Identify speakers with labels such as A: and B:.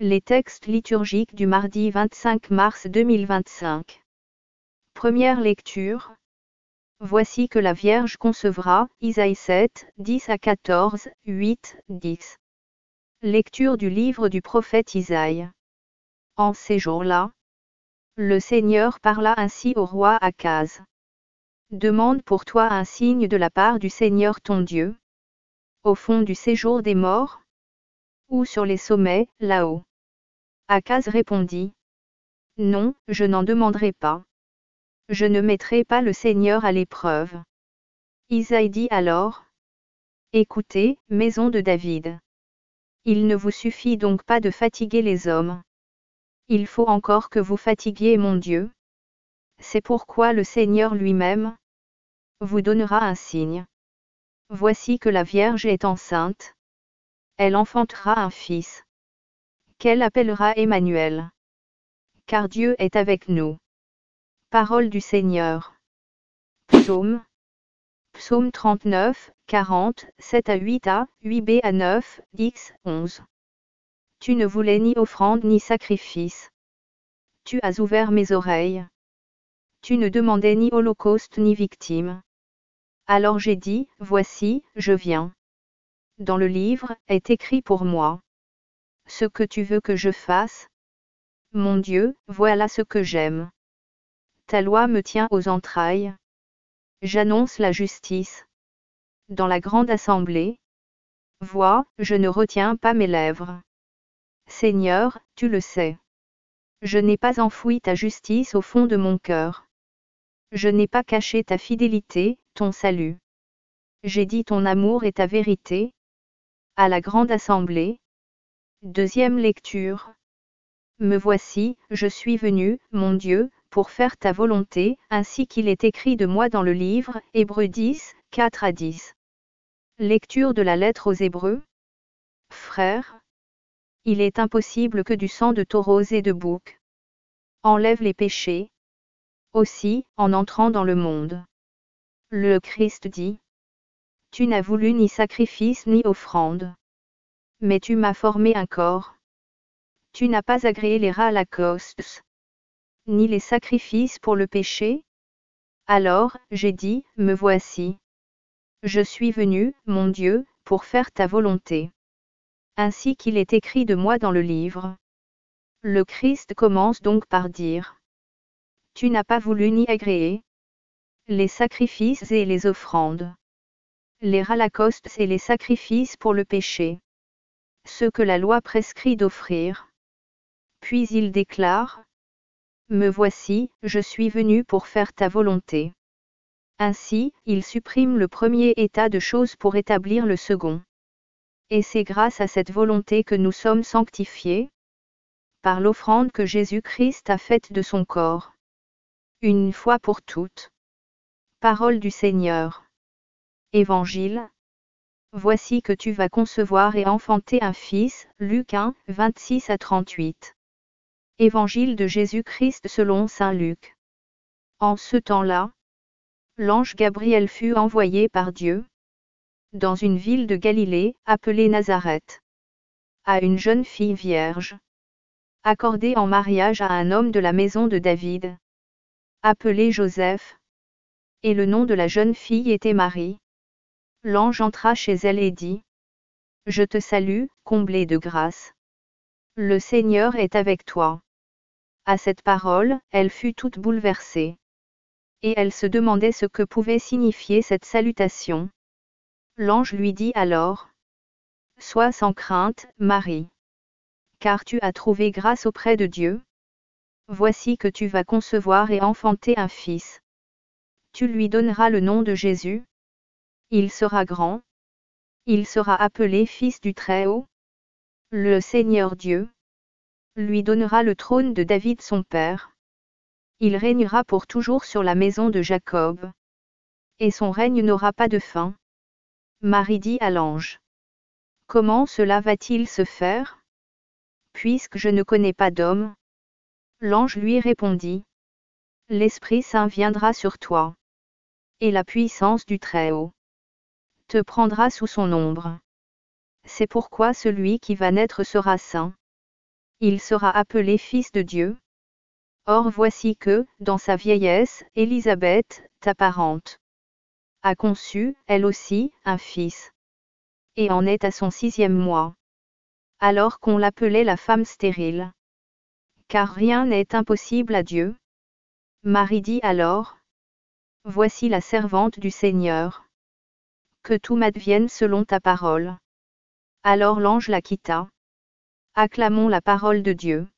A: Les textes liturgiques du mardi 25 mars 2025. Première lecture. Voici que la Vierge concevra, Isaïe 7, 10 à 14, 8, 10. Lecture du livre du prophète Isaïe. En ces jours-là, le Seigneur parla ainsi au roi Akaz. Demande pour toi un signe de la part du Seigneur ton Dieu. Au fond du séjour des morts, ou sur les sommets, là-haut. Akaz répondit. Non, je n'en demanderai pas. Je ne mettrai pas le Seigneur à l'épreuve. Isaïe dit alors. Écoutez, maison de David. Il ne vous suffit donc pas de fatiguer les hommes. Il faut encore que vous fatiguiez mon Dieu. C'est pourquoi le Seigneur lui-même vous donnera un signe. Voici que la Vierge est enceinte. Elle enfantera un fils, qu'elle appellera Emmanuel. Car Dieu est avec nous. Parole du Seigneur. Psaume 39, 40, 7 à 8a, 8b à 9, x, 11. Tu ne voulais ni offrande ni sacrifice. Tu as ouvert mes oreilles. Tu ne demandais ni holocauste ni victime. Alors j'ai dit, voici, je viens. Dans le livre, est écrit pour moi. Ce que tu veux que je fasse? Mon Dieu, voilà ce que j'aime. Ta loi me tient aux entrailles. J'annonce la justice. Dans la grande assemblée. Vois, je ne retiens pas mes lèvres. Seigneur, tu le sais. Je n'ai pas enfoui ta justice au fond de mon cœur. Je n'ai pas caché ta fidélité, ton salut. J'ai dit ton amour et ta vérité. À la grande assemblée. Deuxième lecture. Me voici, je suis venu, mon Dieu, pour faire ta volonté, ainsi qu'il est écrit de moi dans le livre, Hébreux 10, 4 à 10. Lecture de la lettre aux Hébreux. Frères, il est impossible que du sang de taureaux et de boucs enlève les péchés. Aussi, en entrant dans le monde, le Christ dit, tu n'as voulu ni sacrifice ni offrande, mais tu m'as formé un corps. Tu n'as pas agréé les holocaustes, ni les sacrifices pour le péché. Alors, j'ai dit, me voici. Je suis venu, mon Dieu, pour faire ta volonté. Ainsi qu'il est écrit de moi dans le livre. Le Christ commence donc par dire. Tu n'as pas voulu ni agréer les sacrifices et les offrandes. Les holocaustes et les sacrifices pour le péché. Ceux que la loi prescrit d'offrir. Puis il déclare. Me voici, je suis venu pour faire ta volonté. Ainsi, il supprime le premier état de choses pour établir le second. Et c'est grâce à cette volonté que nous sommes sanctifiés, par l'offrande que Jésus-Christ a faite de son corps. Une fois pour toutes. Parole du Seigneur. Évangile. Voici que tu vas concevoir et enfanter un fils, Luc 1, 26 à 38. Évangile de Jésus-Christ selon saint Luc. En ce temps-là, l'ange Gabriel fut envoyé par Dieu dans une ville de Galilée, appelée Nazareth, à une jeune fille vierge, accordée en mariage à un homme de la maison de David, appelé Joseph. Et le nom de la jeune fille était Marie. L'ange entra chez elle et dit, je te salue, comblée de grâce. Le Seigneur est avec toi. À cette parole, elle fut toute bouleversée. Et elle se demandait ce que pouvait signifier cette salutation. L'ange lui dit alors, sois sans crainte, Marie. Car tu as trouvé grâce auprès de Dieu. Voici que tu vas concevoir et enfanter un fils. Tu lui donneras le nom de Jésus. Il sera grand. Il sera appelé Fils du Très-Haut. Le Seigneur Dieu lui donnera le trône de David son père. Il régnera pour toujours sur la maison de Jacob. Et son règne n'aura pas de fin. Marie dit à l'ange. Comment cela va-t-il se faire? Puisque je ne connais pas d'homme. L'ange lui répondit. L'Esprit Saint viendra sur toi. Et la puissance du Très-Haut te prendra sous son ombre. C'est pourquoi celui qui va naître sera saint. Il sera appelé fils de Dieu. Or voici que, dans sa vieillesse, Élisabeth, ta parente, a conçu, elle aussi, un fils. Et en est à son 6e mois. Alors qu'on l'appelait la femme stérile. Car rien n'est impossible à Dieu. Marie dit alors, voici la servante du Seigneur. Que tout m'advienne selon ta parole. Alors l'ange la quitta. Acclamons la parole de Dieu.